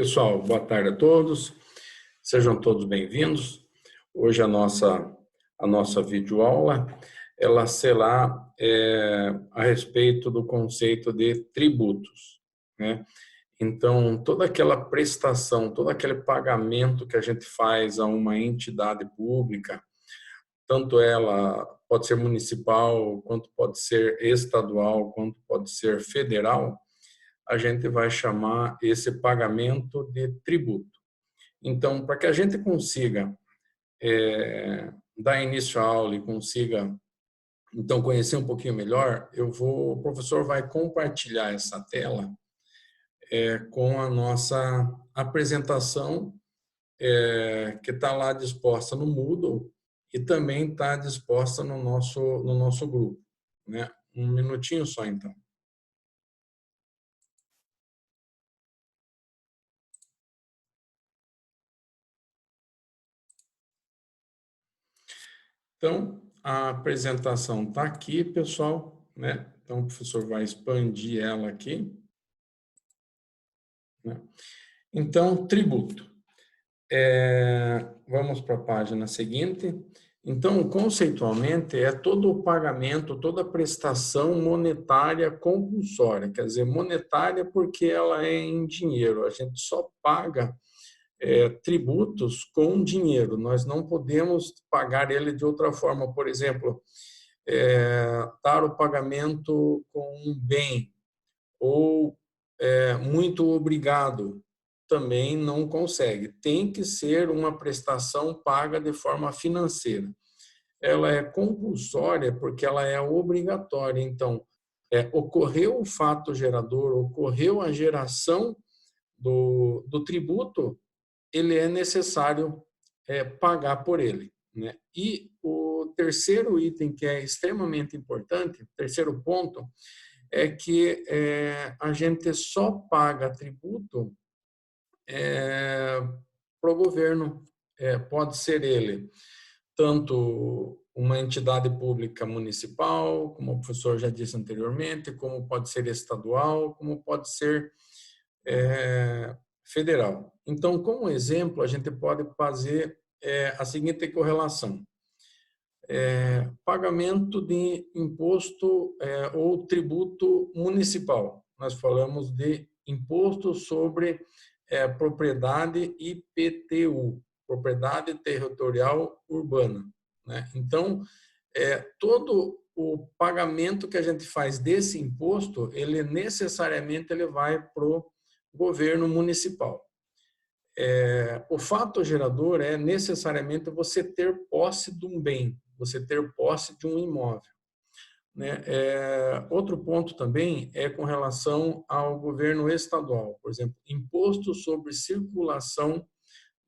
Pessoal, boa tarde a todos. Sejam todos bem-vindos. Hoje a nossa videoaula, ela será a respeito do conceito de tributos, né? Então, toda aquela prestação, todo aquele pagamento que a gente faz a uma entidade pública, tanto ela pode ser municipal, quanto pode ser estadual, quanto pode ser federal, a gente vai chamar esse pagamento de tributo. Então, para que a gente consiga dar início à aula e consiga, então, conhecer um pouquinho melhor, o professor vai compartilhar essa tela com a nossa apresentação, que está lá disposta no Moodle e também está disposta no nosso grupo, né? Um minutinho só, então. Então, a apresentação está aqui, pessoal, né? Então, o professor vai expandir ela aqui, né? Então, tributo. Vamos para a página seguinte. Então, conceitualmente, é todo o pagamento, toda a prestação monetária compulsória. Quer dizer, monetária porque ela é em dinheiro. A gente só paga tributos com dinheiro. Nós não podemos pagar ele de outra forma. Por exemplo, dar o pagamento com um bem ou muito obrigado, também não consegue. Tem que ser uma prestação paga de forma financeira. Ela é compulsória porque ela é obrigatória. Então, ocorreu o fato gerador, ocorreu a geração do tributo, ele é necessário pagar por ele, né? E o terceiro item que é extremamente importante, terceiro ponto, é que a gente só paga tributo para o governo. Pode ser ele tanto uma entidade pública municipal, como o professor já disse anteriormente, como pode ser estadual, como pode ser federal. Então, como exemplo, a gente pode fazer a seguinte correlação. Pagamento de imposto ou tributo municipal. Nós falamos de imposto sobre propriedade IPTU, propriedade territorial urbana, né? Então, todo o pagamento que a gente faz desse imposto, ele necessariamente ele vai para o governo municipal. O fato gerador é necessariamente você ter posse de um bem, você ter posse de um imóvel, né? Outro ponto também é com relação ao governo estadual, por exemplo, imposto sobre circulação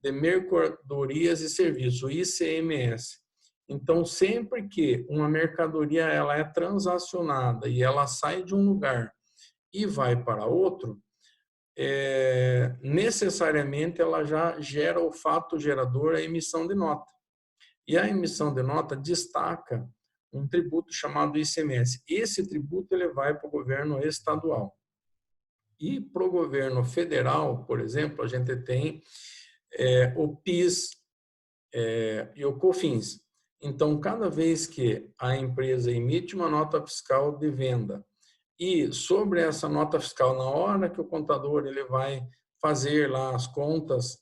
de mercadorias e serviços, o ICMS. Então, sempre que uma mercadoria ela é transacionada e ela sai de um lugar e vai para outro, necessariamente ela já gera o fato gerador, a emissão de nota. E a emissão de nota destaca um tributo chamado ICMS. Esse tributo ele vai para o governo estadual. E para o governo federal, por exemplo, a gente tem o PIS e o COFINS. Então, cada vez que a empresa emite uma nota fiscal de venda e sobre essa nota fiscal, na hora que o contador ele vai fazer lá as contas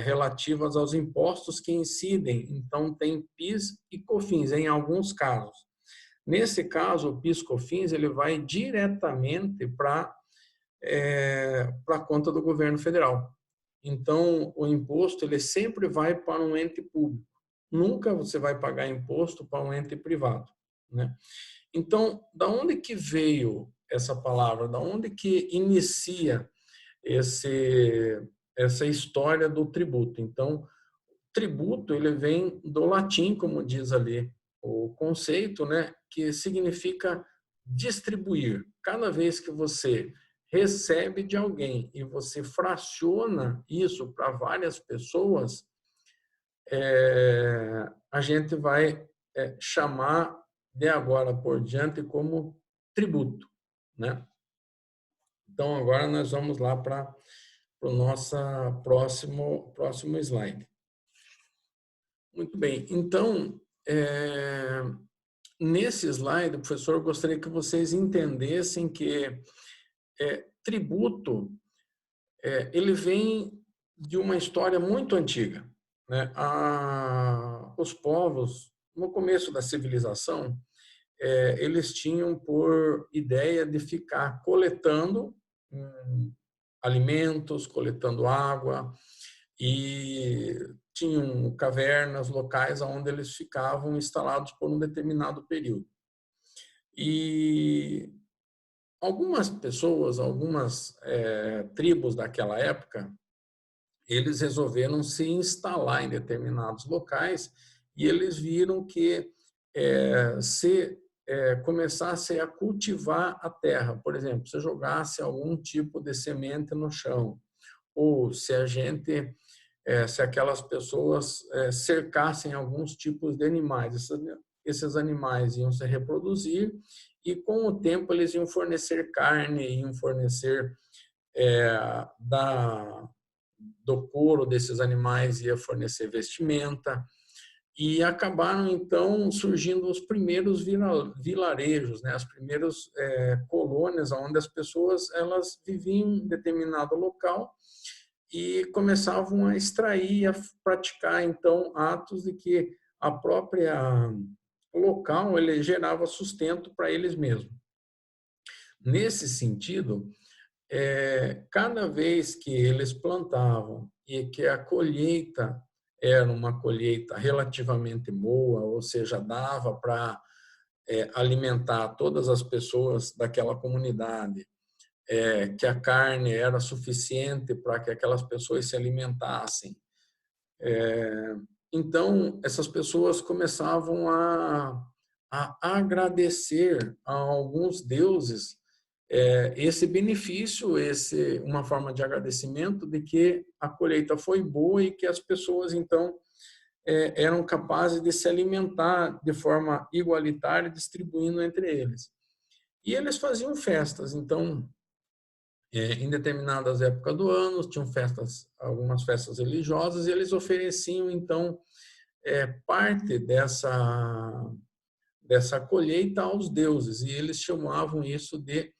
relativas aos impostos que incidem, então tem PIS e COFINS em alguns casos. Nesse caso, o PIS/COFINS ele vai diretamente para a conta do governo federal. Então, o imposto ele sempre vai para um ente público. Nunca você vai pagar imposto para um ente privado, né? Então, da onde que veio essa palavra? Da onde que inicia essa história do tributo? Então, tributo ele vem do latim, como diz ali o conceito, né, que significa distribuir. Cada vez que você recebe de alguém e você fraciona isso para várias pessoas, a gente vai chamar de agora por diante como tributo, né? Então agora nós vamos lá para para o nosso próximo slide. Muito bem, então, nesse slide, professor, eu gostaria que vocês entendessem que tributo, ele vem de uma história muito antiga, né? Os povos, no começo da civilização, eles tinham por ideia de ficar coletando alimentos, coletando água, e tinham cavernas, locais onde eles ficavam instalados por um determinado período. E algumas pessoas, algumas tribos daquela época, eles resolveram se instalar em determinados locais e eles viram que se começasse a cultivar a terra, por exemplo, se jogasse algum tipo de semente no chão, ou se se aquelas pessoas cercassem alguns tipos de animais, esses animais iam se reproduzir e com o tempo eles iam fornecer carne, iam fornecer do couro desses animais, ia fornecer vestimenta, e acabaram então surgindo os primeiros vilarejos, né, as primeiras colônias onde as pessoas elas viviam em determinado local e começavam a extrair, a praticar então atos de que a própria local ele gerava sustento para eles mesmos. Nesse sentido, cada vez que eles plantavam e que a colheita era uma colheita relativamente boa, ou seja, dava para alimentar todas as pessoas daquela comunidade, que a carne era suficiente para que aquelas pessoas se alimentassem. Então, essas pessoas começavam a agradecer a alguns deuses esse benefício, uma forma de agradecimento de que a colheita foi boa e que as pessoas, então, eram capazes de se alimentar de forma igualitária, distribuindo entre eles. E eles faziam festas, então, em determinadas épocas do ano, tinham festas, algumas festas religiosas, e eles ofereciam, então, parte dessa colheita aos deuses, e eles chamavam isso de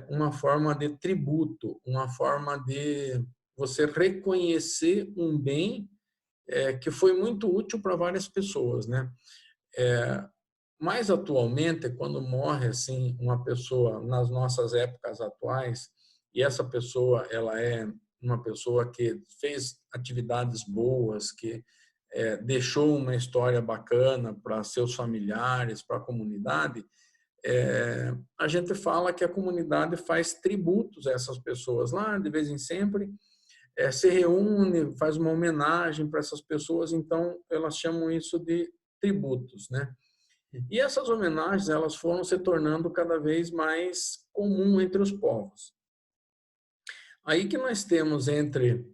uma forma de tributo, uma forma de você reconhecer um bem que foi muito útil para várias pessoas, né? Mais atualmente, quando morre assim uma pessoa nas nossas épocas atuais e essa pessoa ela é uma pessoa que fez atividades boas, que deixou uma história bacana para seus familiares, para a comunidade, a gente fala que a comunidade faz tributos a essas pessoas lá, de vez em sempre, se reúne, faz uma homenagem para essas pessoas, então elas chamam isso de tributos, né? E essas homenagens elas foram se tornando cada vez mais comum entre os povos. Aí que nós temos entre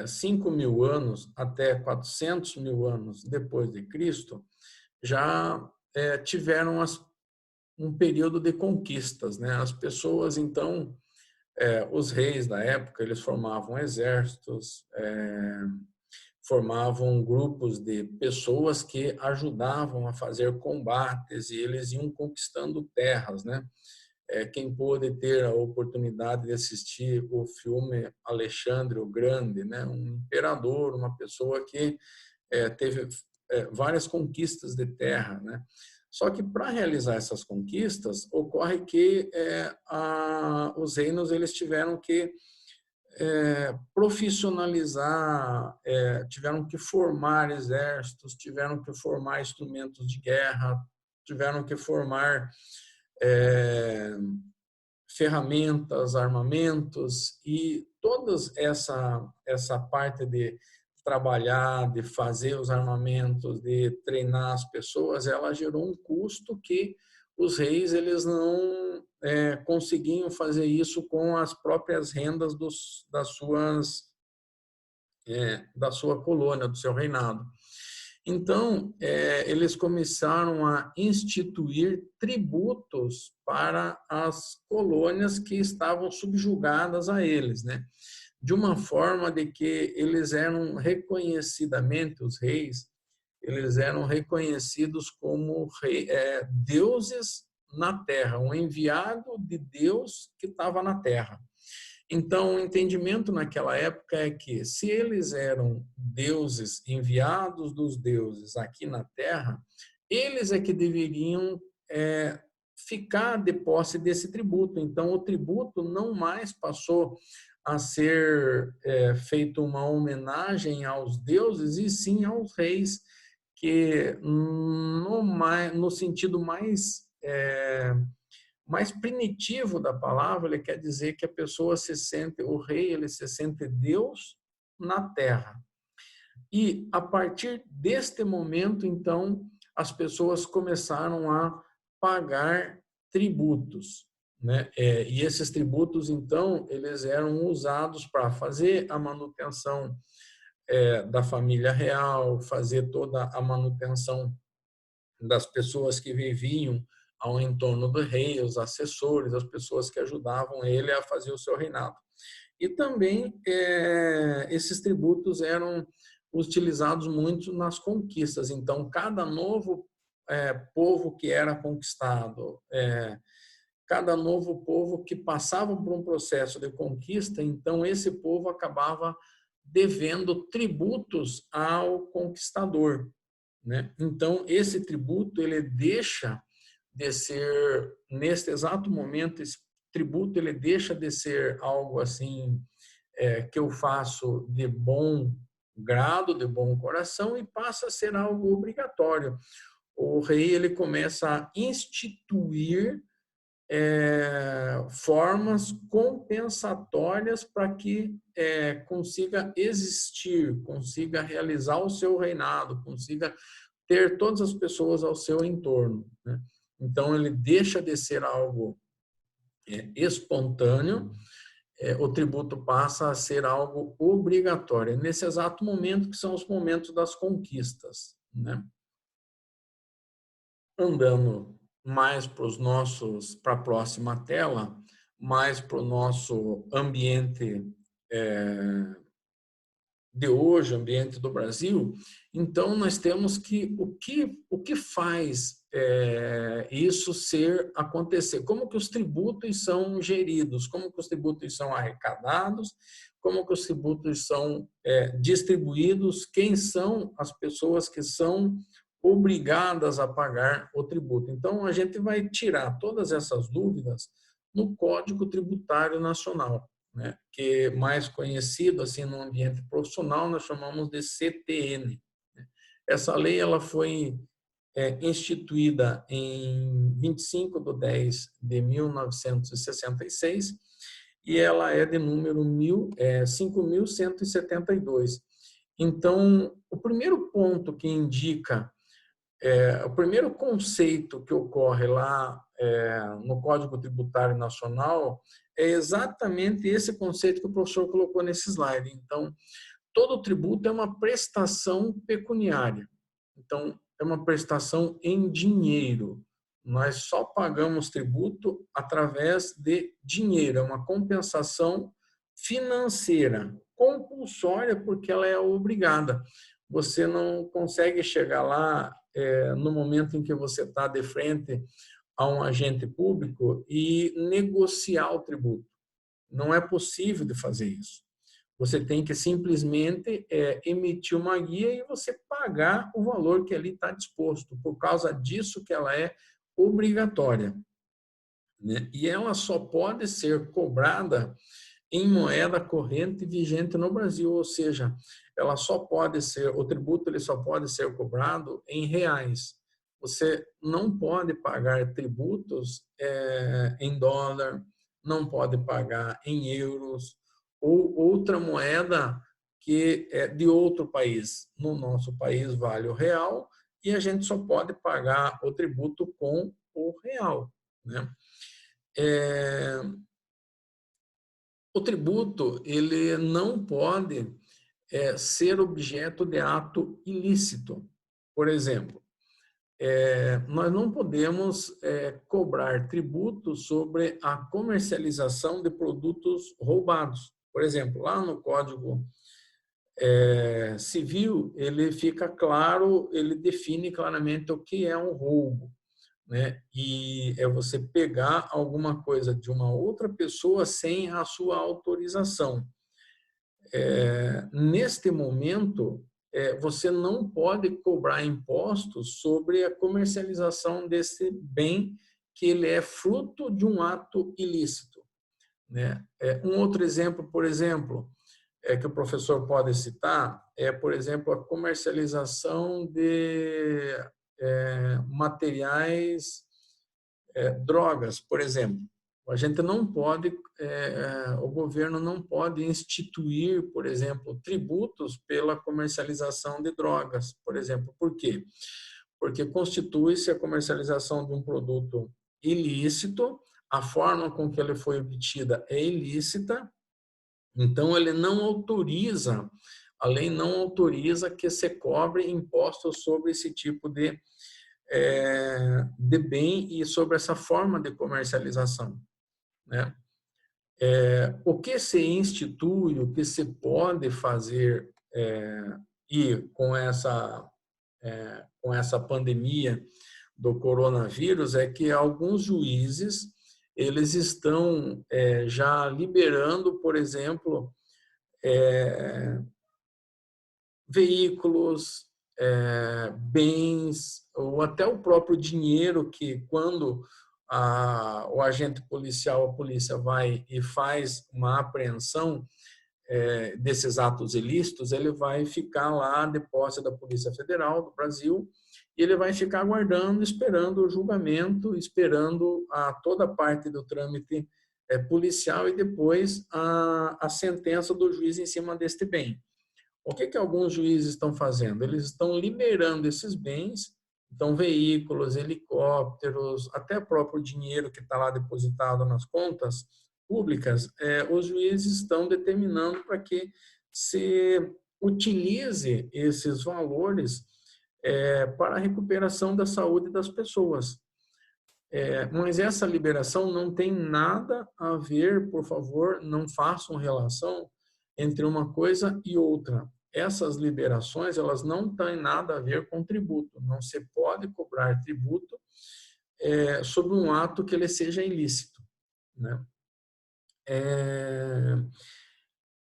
5.000 anos até 400.000 anos depois de Cristo, já tiveram um período de conquistas, né? As pessoas, então, os reis da época, eles formavam exércitos, formavam grupos de pessoas que ajudavam a fazer combates e eles iam conquistando terras, né? Quem pôde ter a oportunidade de assistir o filme Alexandre o Grande, né? Um imperador, uma pessoa que teve várias conquistas de terra, né? Só que para realizar essas conquistas ocorre que os reinos eles tiveram que profissionalizar, tiveram que formar exércitos, tiveram que formar instrumentos de guerra, tiveram que formar ferramentas, armamentos e toda essa parte de trabalhar, de fazer os armamentos, de treinar as pessoas, ela gerou um custo que os reis eles não conseguiam fazer isso com as próprias rendas da sua colônia, do seu reinado. Então, eles começaram a instituir tributos para as colônias que estavam subjugadas a eles, né? de uma forma de que eles eram reconhecidamente, os reis, eles eram reconhecidos como deuses na terra, um enviado de Deus que estava na terra. Então, o entendimento naquela época é que, se eles eram deuses, enviados dos deuses aqui na terra, eles é que deveriam ficar de posse desse tributo. Então, o tributo não mais passou a ser feito uma homenagem aos deuses, e sim aos reis, que no sentido mais primitivo da palavra, ele quer dizer que a pessoa se sente, o rei, ele se sente Deus na terra. E a partir deste momento, então, as pessoas começaram a pagar tributos, né? E esses tributos, então, eles eram usados para fazer a manutenção da família real, fazer toda a manutenção das pessoas que viviam ao entorno do rei, os assessores, as pessoas que ajudavam ele a fazer o seu reinado. E também esses tributos eram utilizados muito nas conquistas. Então, cada novo povo que era conquistado, cada novo povo que passava por um processo de conquista, então esse povo acabava devendo tributos ao conquistador, né? Então, esse tributo, ele deixa de ser, neste exato momento, esse tributo, ele deixa de ser algo assim, que eu faço de bom grado, de bom coração, e passa a ser algo obrigatório. O rei, ele começa a instituir formas compensatórias para que consiga existir, consiga realizar o seu reinado, consiga ter todas as pessoas ao seu entorno, né? Então, ele deixa de ser algo espontâneo, o tributo passa a ser algo obrigatório. Nesse exato momento, que são os momentos das conquistas, né? Andando mais para a próxima tela, mais para o nosso ambiente de hoje, ambiente do Brasil. Então, nós temos que o que faz isso acontecer? Como que os tributos são geridos? Como que os tributos são arrecadados? Como que os tributos são distribuídos? Quem são as pessoas que são obrigadas a pagar o tributo? Então, a gente vai tirar todas essas dúvidas no Código Tributário Nacional, né, que é mais conhecido assim no ambiente profissional, nós chamamos de CTN. Essa lei ela foi instituída em 25/10/1966 e ela é de número 5.172. Então, o primeiro ponto que indica, o primeiro conceito que ocorre lá no Código Tributário Nacional é exatamente esse conceito que o professor colocou nesse slide. Então, todo tributo é uma prestação pecuniária. Então, é uma prestação em dinheiro. Nós só pagamos tributo através de dinheiro, é uma compensação financeira, compulsória, porque ela é obrigada. Você não consegue chegar lá no momento em que você está de frente a um agente público e negociar o tributo. Não é possível de fazer isso. Você tem que simplesmente emitir uma guia e você pagar o valor que ali está disposto, por causa disso que ela é obrigatória, né? E ela só pode ser cobrada em moeda corrente vigente no Brasil, ou seja, o tributo ele só pode ser cobrado em reais. Você não pode pagar tributos em dólar, não pode pagar em euros ou outra moeda que é de outro país. No nosso país vale o real e a gente só pode pagar o tributo com o real, né? O tributo ele não pode ser objeto de ato ilícito. Por exemplo, nós não podemos cobrar tributo sobre a comercialização de produtos roubados, Por exemplo, lá no Código Civil, ele fica claro, ele define claramente o que é um roubo, né? E é você pegar alguma coisa de uma outra pessoa sem a sua autorização. Neste momento, você não pode cobrar impostos sobre a comercialização desse bem que ele é fruto de um ato ilícito, né? Um outro exemplo, por exemplo, que o professor pode citar é, por exemplo, a comercialização de materiais, drogas, por exemplo. A gente não pode, o governo não pode instituir, por exemplo, tributos pela comercialização de drogas, por exemplo. Por quê? Porque constitui-se a comercialização de um produto ilícito, a forma com que ele foi obtida é ilícita, então ele não autoriza, a lei não autoriza que se cobre impostos sobre esse tipo de bem e sobre essa forma de comercialização, né? O que se institui, o que se pode fazer e com essa pandemia do coronavírus é que alguns juízes eles estão já liberando, por exemplo, veículos, bens ou até o próprio dinheiro que quando o agente policial, a polícia vai e faz uma apreensão desses atos ilícitos, ele vai ficar lá de posse da Polícia Federal do Brasil e ele vai ficar aguardando, esperando o julgamento, esperando toda a parte do trâmite policial e depois a sentença do juiz em cima deste bem. O que alguns juízes estão fazendo? Eles estão liberando esses bens, então veículos, helicópteros, até próprio dinheiro que está lá depositado nas contas públicas, os juízes estão determinando para que se utilize esses valores para a recuperação da saúde das pessoas. Mas essa liberação não tem nada a ver, por favor, não façam relação entre uma coisa e outra. Essas liberações, elas não têm nada a ver com tributo. Não se pode cobrar tributo sobre um ato que ele seja ilícito, né?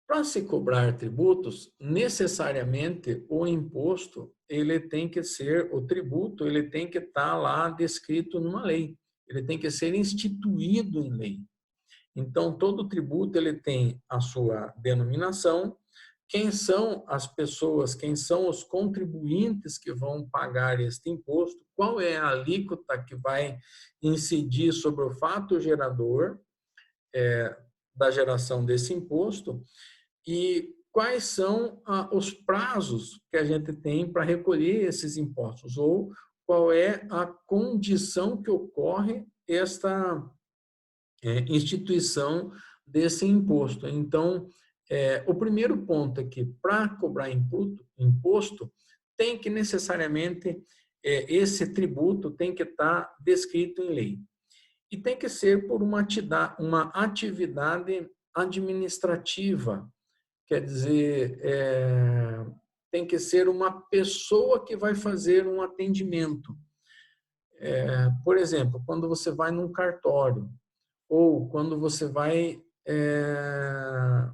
Para se cobrar tributos, necessariamente o imposto, ele tem que ser, o tributo, ele tem que estar lá descrito numa lei. Ele tem que ser instituído em lei. Então, todo tributo ele tem a sua denominação, quem são as pessoas, quem são os contribuintes que vão pagar este imposto, qual é a alíquota que vai incidir sobre o fato gerador da geração desse imposto e quais são os prazos que a gente tem para recolher esses impostos ou qual é a condição que ocorre esta instituição desse imposto. Então, o primeiro ponto é que, para cobrar imposto, tem que necessariamente, esse tributo tem que estar descrito em lei. E tem que ser por uma atividade administrativa, quer dizer, tem que ser uma pessoa que vai fazer um atendimento. Por exemplo, quando você vai num cartório, ou quando você vai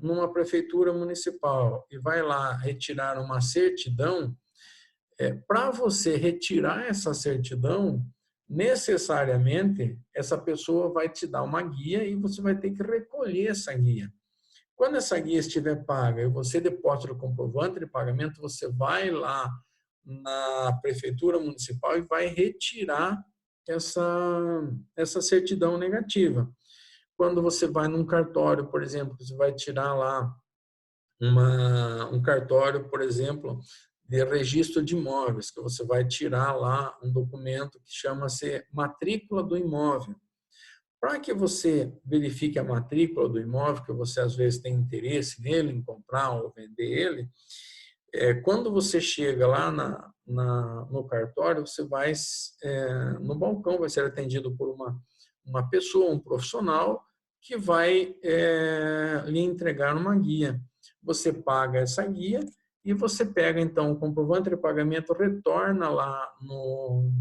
numa prefeitura municipal e vai lá retirar uma certidão, para você retirar essa certidão, necessariamente essa pessoa vai te dar uma guia e você vai ter que recolher essa guia. Quando essa guia estiver paga e você deposita o comprovante de pagamento, você vai lá na prefeitura municipal e vai retirar essa certidão negativa. Quando você vai num cartório, por exemplo, você vai tirar lá um cartório, por exemplo, de registro de imóveis, que você vai tirar lá um documento que chama-se matrícula do imóvel. Para que você verifique a matrícula do imóvel, que você às vezes tem interesse nele, em comprar ou vender ele, quando você chega lá no cartório, você vai no balcão, vai ser atendido por uma pessoa, um profissional, que vai lhe entregar uma guia. Você paga essa guia e você pega, então, o comprovante de pagamento, retorna lá no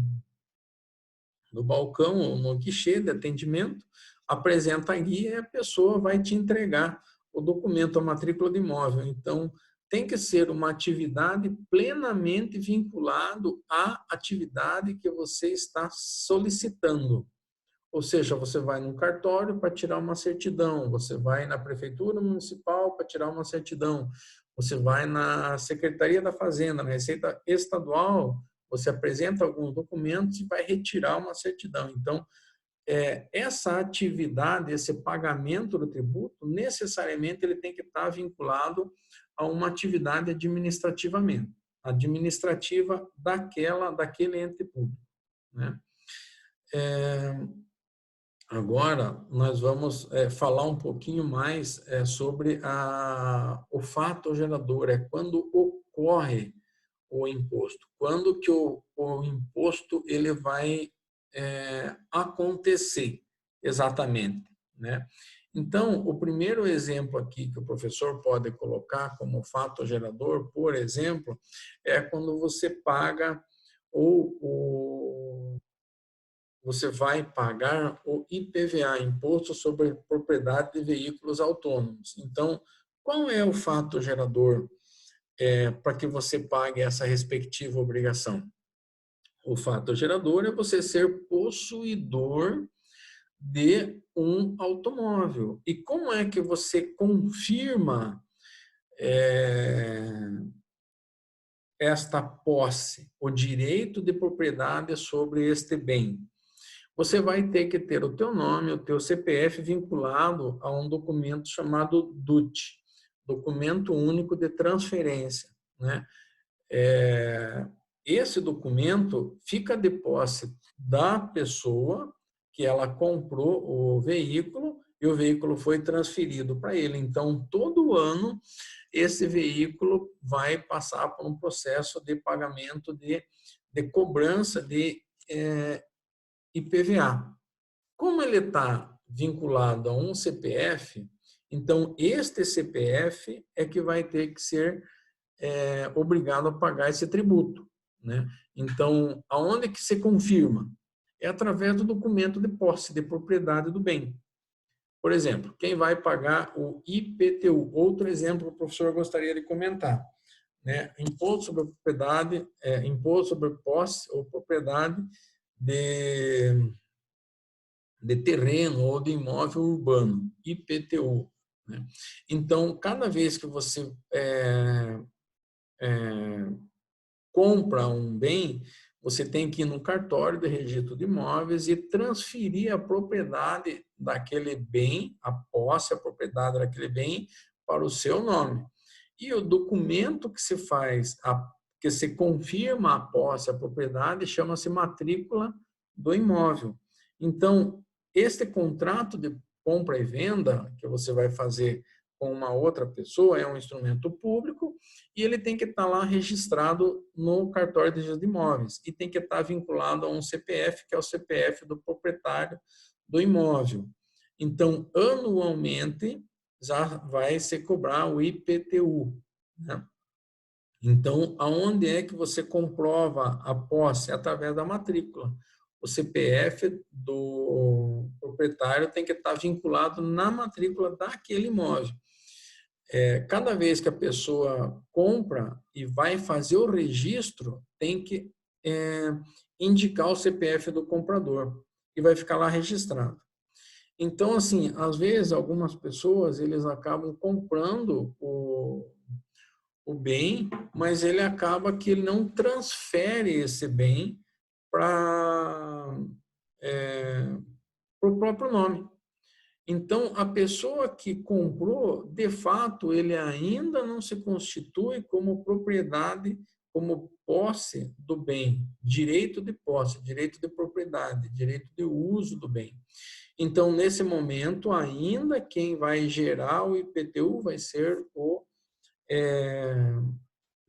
balcão ou no guichê de atendimento, apresenta a guia e a pessoa vai te entregar o documento, a matrícula de imóvel. Então, tem que ser uma atividade plenamente vinculado à atividade que você está solicitando. Ou seja, você vai no cartório para tirar uma certidão, você vai na prefeitura municipal para tirar uma certidão, você vai na Secretaria da Fazenda, na Receita Estadual, você apresenta alguns documentos e vai retirar uma certidão. Então, essa atividade, esse pagamento do tributo, necessariamente ele tem que estar vinculado a uma atividade administrativa daquele ente público, né? Agora, nós vamos falar um pouquinho mais sobre o fato gerador, quando ocorre o imposto, quando que o imposto ele vai acontecer exatamente, né? Então, o primeiro exemplo aqui que o professor pode colocar como fato gerador, por exemplo, é quando você paga você vai pagar o IPVA, Imposto sobre Propriedade de Veículos Autônomos. Então, qual é o fato gerador para que você pague essa respectiva obrigação? O fato gerador é você ser possuidor de um automóvel. E como é que você confirma esta posse, o direito de propriedade sobre este bem? Você vai ter que ter o teu nome, o teu CPF vinculado a um documento chamado DUT, Documento Único de Transferência, né? Esse documento fica de posse da pessoa que ela comprou o veículo e o veículo foi transferido para ele. Então, todo ano, esse veículo vai passar por um processo de pagamento de cobrança de IPVA. Como ele está vinculado a um CPF, então este CPF é que vai ter que ser obrigado a pagar esse tributo, né? Então, aonde que se confirma? É através do documento de posse de propriedade do bem. Por exemplo, quem vai pagar o IPTU? Outro exemplo que o professor gostaria de comentar, né? Imposto sobre propriedade, imposto sobre posse ou propriedade de terreno ou de imóvel urbano, IPTU, né? Então, cada vez que você compra um bem, você tem que ir no cartório de registro de imóveis e transferir a propriedade daquele bem, a posse, a propriedade daquele bem, para o seu nome. E o documento que se faz, que se confirma a posse, a propriedade, chama-se matrícula do imóvel. Então, este contrato de compra e venda que você vai fazer com uma outra pessoa é um instrumento público e ele tem que estar lá registrado no cartório de registro de imóveis e tem que estar vinculado a um CPF, que é o CPF do proprietário do imóvel. Então, anualmente, já vai se cobrar o IPTU, né? Então, aonde é que você comprova a posse? Através da matrícula. O CPF do proprietário tem que estar vinculado na matrícula daquele imóvel. Cada vez que a pessoa compra e vai fazer o registro, tem que indicar o CPF do comprador e vai ficar lá registrado. Então, assim, às vezes, algumas pessoas, eles acabam comprando o bem, mas ele acaba que ele não transfere esse bem para o próprio nome. Então, a pessoa que comprou, de fato, ele ainda não se constitui como propriedade, como posse do bem, direito de posse, direito de propriedade, direito de uso do bem. Então, nesse momento, ainda quem vai gerar o IPTU vai ser o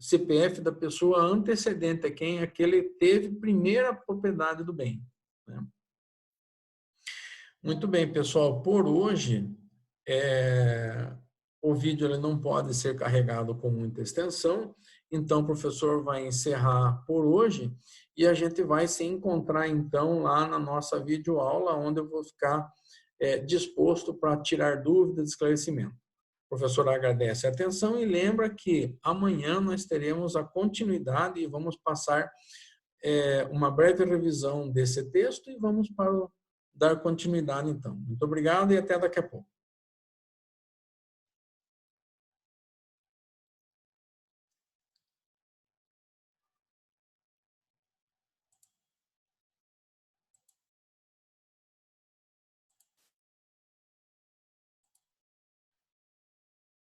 CPF da pessoa antecedente, é quem aquele teve primeira propriedade do bem, né? Muito bem, pessoal. Por hoje, o vídeo ele não pode ser carregado com muita extensão, então o professor vai encerrar por hoje e a gente vai se encontrar então lá na nossa videoaula, onde eu vou ficar disposto para tirar dúvidas, esclarecimento. O professor agradece a atenção e lembra que amanhã nós teremos a continuidade e vamos passar uma breve revisão desse texto e vamos dar continuidade então. Muito obrigado e até daqui a pouco.